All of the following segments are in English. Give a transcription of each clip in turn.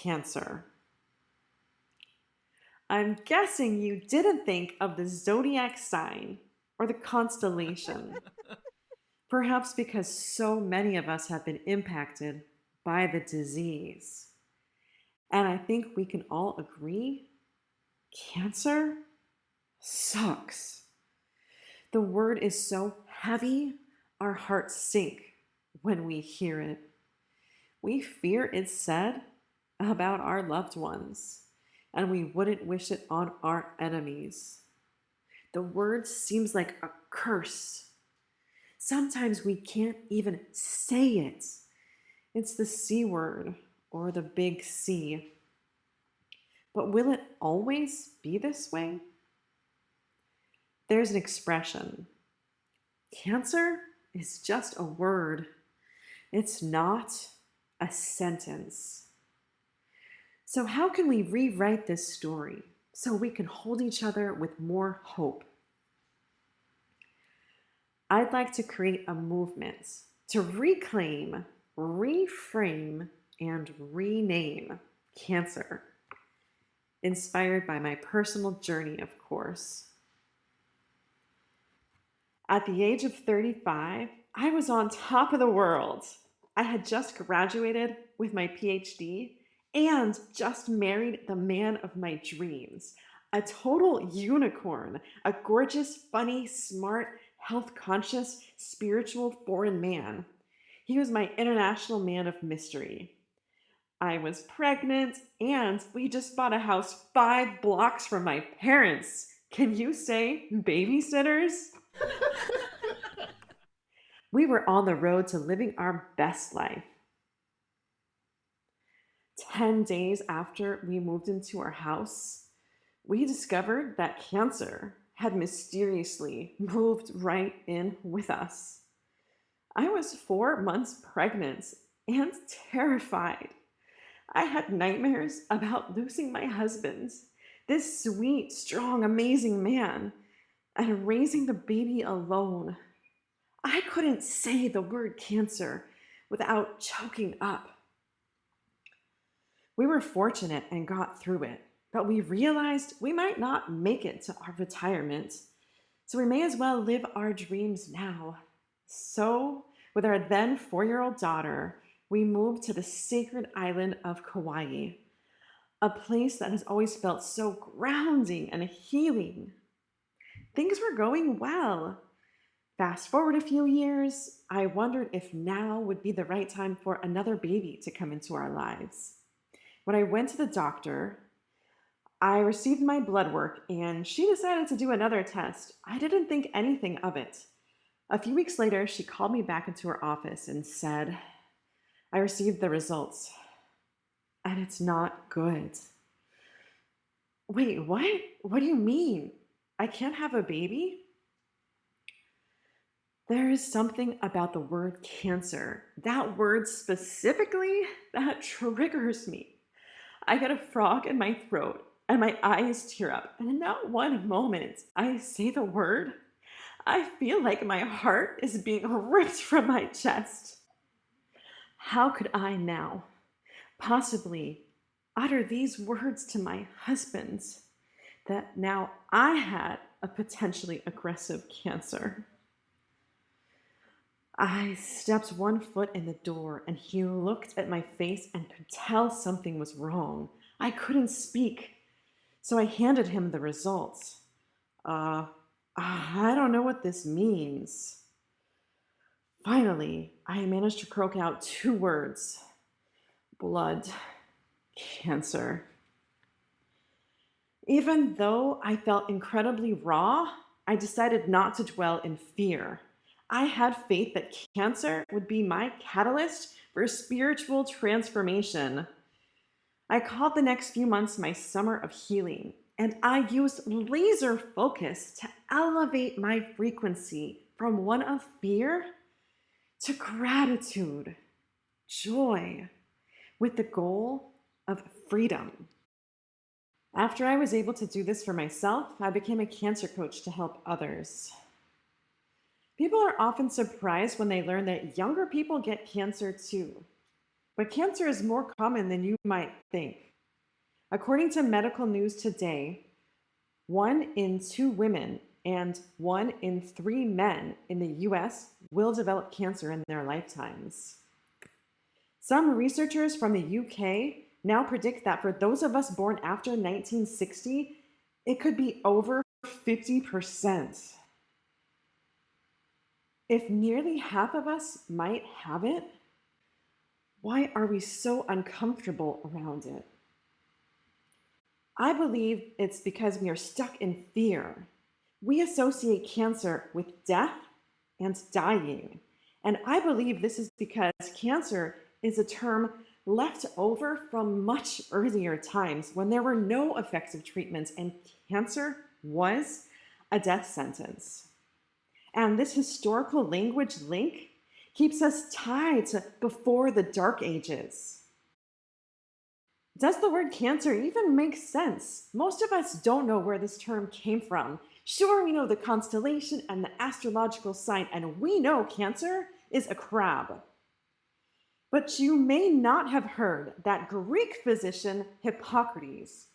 Cancer. I'm guessing you didn't think of the zodiac sign or the constellation, perhaps because so many of us have been impacted by the disease. And I think we can all agree cancer sucks. The word is so heavy, our hearts sink when we hear it. We fear it's said about our loved ones, and we wouldn't wish it on our enemies. The word seems like a curse. Sometimes we can't even say it. It's the C word or the big C. But will it always be this way? There's an expression. Cancer is just a word. It's not a sentence. So how can we rewrite this story so we can hold each other with more hope? I'd like to create a movement to reclaim, reframe, and rename cancer, inspired by my personal journey, of course. At the age of 35, I was on top of the world. I had just graduated with my PhD and just married the man of my dreams. A total unicorn, a gorgeous, funny, smart, health conscious, spiritual foreign man. He was my international man of mystery. I was pregnant and we just bought a house 5 blocks from my parents. Can you say babysitters? We were on the road to living our best life. 10 days after we moved into our house, we discovered that cancer had mysteriously moved right in with us. I was 4 months pregnant and terrified. I had nightmares about losing my husband, this sweet, strong, amazing man, and raising the baby alone. I couldn't say the word cancer without choking up. We were fortunate and got through it, but we realized we might not make it to our retirement, so we may as well live our dreams now. So, with our then 4-year-old daughter, we moved to the sacred island of Kauai, a place that has always felt so grounding and healing. Things were going well. Fast forward a few years, I wondered if now would be the right time for another baby to come into our lives. When I went to the doctor, I received my blood work and she decided to do another test. I didn't think anything of it. A few weeks later, she called me back into her office and said, I received the results, and it's not good. Wait, what? What do you mean? I can't have a baby? There is something about the word cancer, that word specifically, that triggers me. I get a frog in my throat and my eyes tear up. And in that one moment I say the word, I feel like my heart is being ripped from my chest. How could I now possibly utter these words to my husband that now I had a potentially aggressive cancer? I stepped 1 foot in the door and he looked at my face and could tell something was wrong. I couldn't speak, so I handed him the results. I don't know what this means. Finally, I managed to croak out 2 words. Blood cancer. Even though I felt incredibly raw, I decided not to dwell in fear. I had faith that cancer would be my catalyst for spiritual transformation. I called the next few months my summer of healing, and I used laser focus to elevate my frequency from one of fear to gratitude, joy, with the goal of freedom. After I was able to do this for myself, I became a cancer coach to help others. People are often surprised when they learn that younger people get cancer too. But cancer is more common than you might think. According to Medical News Today, 1 in 2 women and 1 in 3 men in the US will develop cancer in their lifetimes. Some researchers from the UK now predict that for those of us born after 1960, it could be over 50%. If nearly half of us might have it, why are we so uncomfortable around it? I believe it's because we are stuck in fear. We associate cancer with death and dying. And I believe this is because cancer is a term left over from much earlier times when there were no effective treatments and cancer was a death sentence. And this historical language link keeps us tied to before the Dark Ages. Does the word cancer even make sense? Most of us don't know where this term came from. Sure, we know the constellation and the astrological sign, and we know cancer is a crab. But you may not have heard that Greek physician Hippocrates,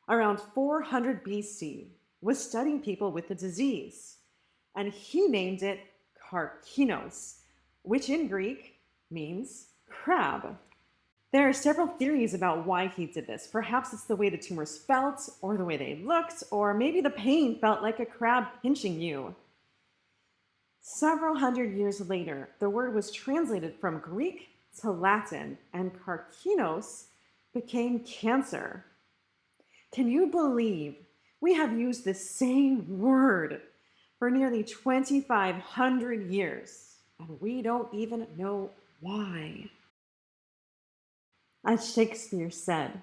around 400 BC, was studying people with the disease, and he named it karkinos, which in Greek means crab. There are several theories about why he did this. Perhaps it's the way the tumors felt, or the way they looked, or maybe the pain felt like a crab pinching you. Several hundred years later, the word was translated from Greek to Latin, and karkinos became cancer. Can you believe we have used the same word for nearly 2,500 years, and we don't even know why? As Shakespeare said,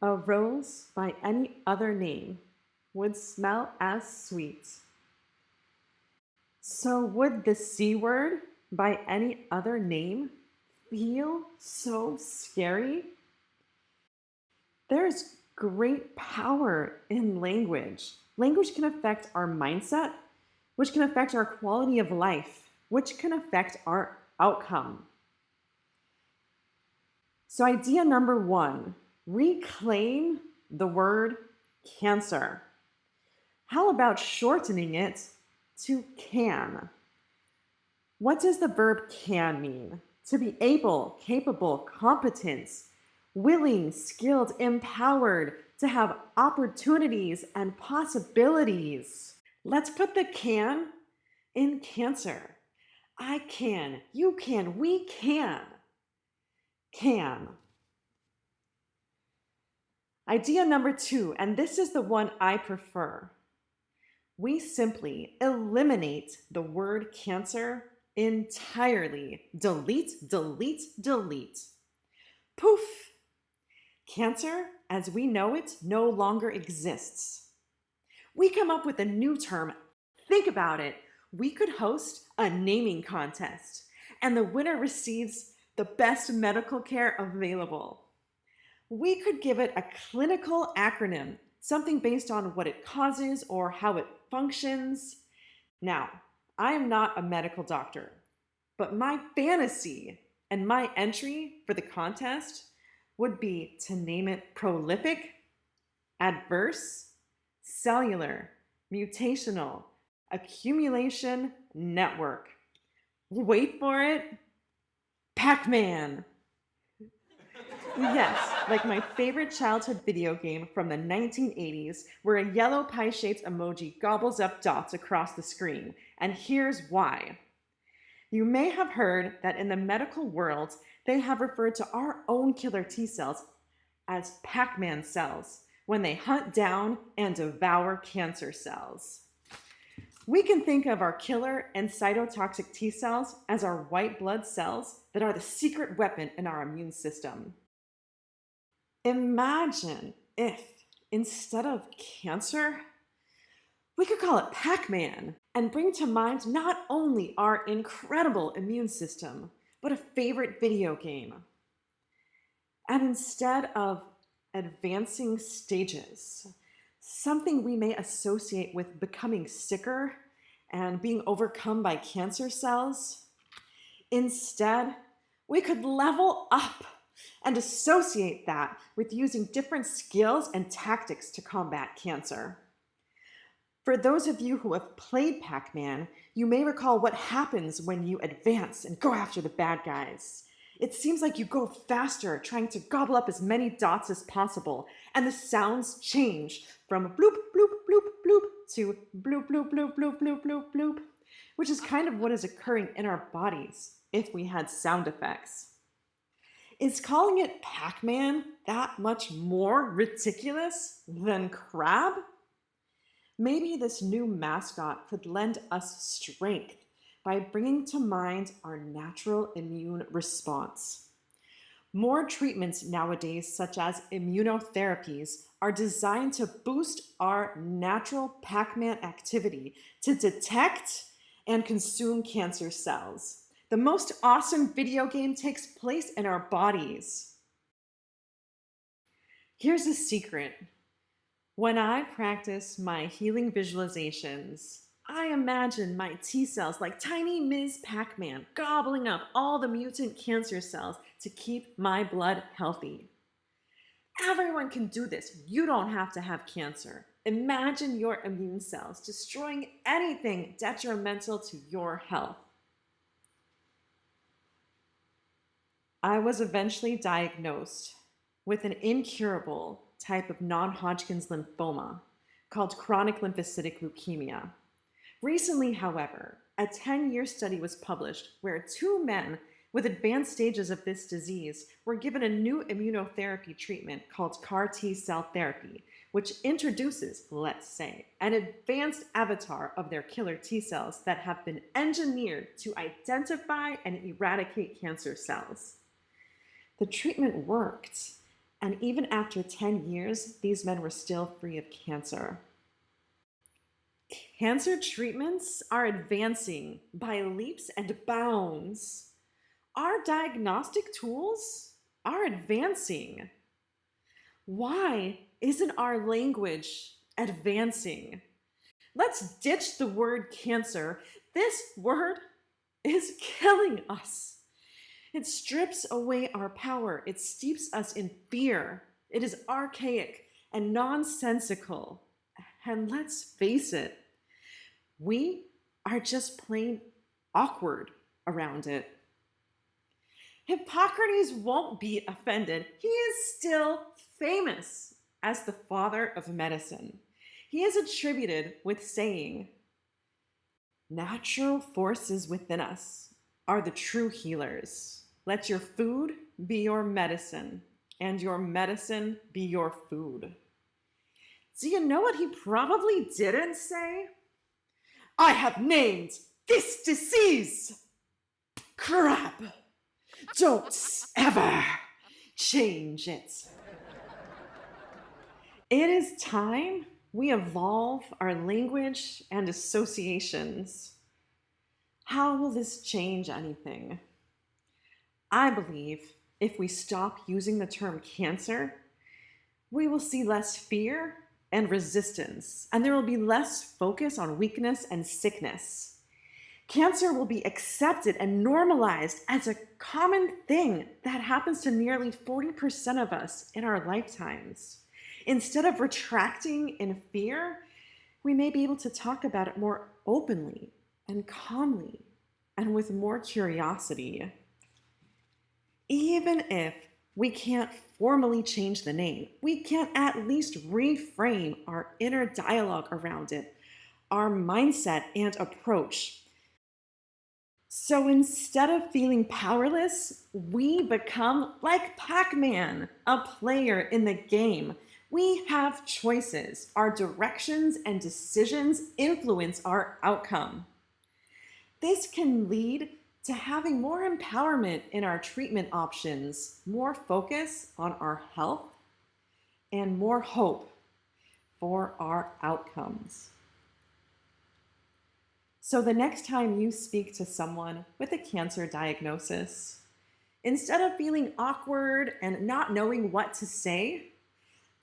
a rose by any other name would smell as sweet. So would the C word by any other name feel so scary? There's great power in language. Language can affect our mindset, which can affect our quality of life, which can affect our outcome. So idea number 1, reclaim the word cancer. How about shortening it to can? What does the verb can mean? To be able, capable, competent, willing, skilled, empowered, to have opportunities and possibilities. Let's put the can in cancer. I can, you can, we can. Can. Idea number 2, and this is the one I prefer. We simply eliminate the word cancer entirely. Delete, delete, delete. Poof! Cancer, as we know it, no longer exists. We come up with a new term. Think about it. We could host a naming contest, and the winner receives the best medical care available. We could give it a clinical acronym, something based on what it causes or how it functions. Now, I am not a medical doctor, but my fantasy and my entry for the contest would be to name it prolific, adverse, cellular, mutational, accumulation network. Wait for it. PAC-MAN. Yes, like my favorite childhood video game from the 1980s, where a yellow pie-shaped emoji gobbles up dots across the screen. And here's why. You may have heard that in the medical world, they have referred to our own killer T cells as PAC-MAN cells when they hunt down and devour cancer cells. We can think of our killer and cytotoxic T cells as our white blood cells that are the secret weapon in our immune system. Imagine if, instead of cancer, we could call it PAC-MAN and bring to mind not only our incredible immune system, but a favorite video game. And instead of advancing stages, something we may associate with becoming sicker and being overcome by cancer cells, instead, we could level up and associate that with using different skills and tactics to combat cancer. For those of you who have played Pac-Man, you may recall what happens when you advance and go after the bad guys. It seems like you go faster, trying to gobble up as many dots as possible, and the sounds change from bloop, bloop, bloop, bloop to bloop, bloop, bloop, bloop, bloop, bloop, bloop, which is kind of what is occurring in our bodies if we had sound effects. Is calling it Pac-Man that much more ridiculous than Crab? Maybe this new mascot could lend us strength by bringing to mind our natural immune response. More treatments nowadays, such as immunotherapies, are designed to boost our natural Pac-Man activity to detect and consume cancer cells. The most awesome video game takes place in our bodies. Here's a secret. When I practice my healing visualizations, I imagine my T cells like tiny Ms. Pac-Man gobbling up all the mutant cancer cells to keep my blood healthy. Everyone can do this. You don't have to have cancer. Imagine your immune cells destroying anything detrimental to your health. I was eventually diagnosed with an incurable type of non-Hodgkin's lymphoma called chronic lymphocytic leukemia. Recently, however, a 10-year study was published where 2 men with advanced stages of this disease were given a new immunotherapy treatment called CAR T-cell therapy, which introduces, let's say, an advanced avatar of their killer T-cells that have been engineered to identify and eradicate cancer cells. The treatment worked, and even after 10 years, these men were still free of cancer. Cancer treatments are advancing by leaps and bounds. Our diagnostic tools are advancing. Why isn't our language advancing? Let's ditch the word cancer. This word is killing us. It strips away our power. It steeps us in fear. It is archaic and nonsensical. And let's face it, we are just plain awkward around it. Hippocrates won't be offended. He is still famous as the father of medicine. He is attributed with saying, "Natural forces within us are the true healers. Let your food be your medicine, and your medicine be your food." Do you know what he probably didn't say? "I have named this disease Crab. Don't ever change it." It is time we evolve our language and associations. How will this change anything? I believe if we stop using the term cancer, we will see less fear and resistance, and there will be less focus on weakness and sickness. Cancer will be accepted and normalized as a common thing that happens to nearly 40% of us in our lifetimes. Instead of retracting in fear, we may be able to talk about it more openly and calmly and with more curiosity. Even if we can't formally change the name, we can at least reframe our inner dialogue around it, our mindset and approach. So instead of feeling powerless, we become like Pac-Man, a player in the game. We have choices. Our directions and decisions influence our outcome. This can lead to having more empowerment in our treatment options, more focus on our health, and more hope for our outcomes. So the next time you speak to someone with a cancer diagnosis, instead of feeling awkward and not knowing what to say,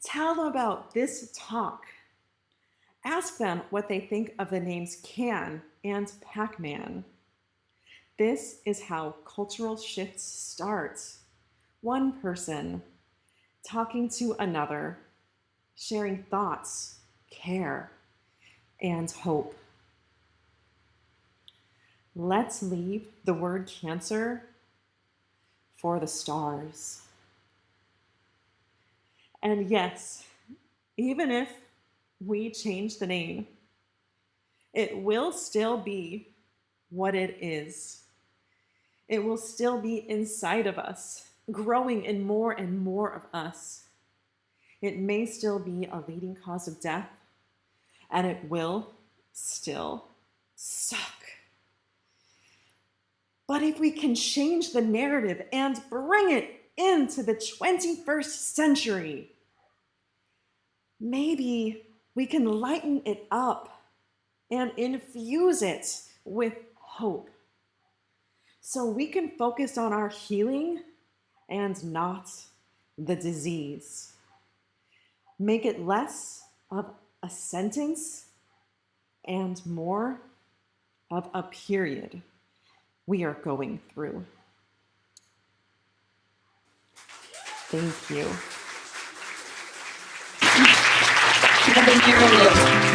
tell them about this talk. Ask them what they think of the names Can and Pac-Man. This is how cultural shifts start. one person talking to another, sharing thoughts, care, and hope. Let's leave the word cancer for the stars. And yes, even if we change the name, it will still be what it is. It will still be inside of us, growing in more and more of us. It may still be a leading cause of death, and it will still suck. But if we can change the narrative and bring it into the 21st century, maybe we can lighten it up and infuse it with hope, so we can focus on our healing and not the disease. Make it less of a sentence and more of a period we are going through. Thank you. Thank you.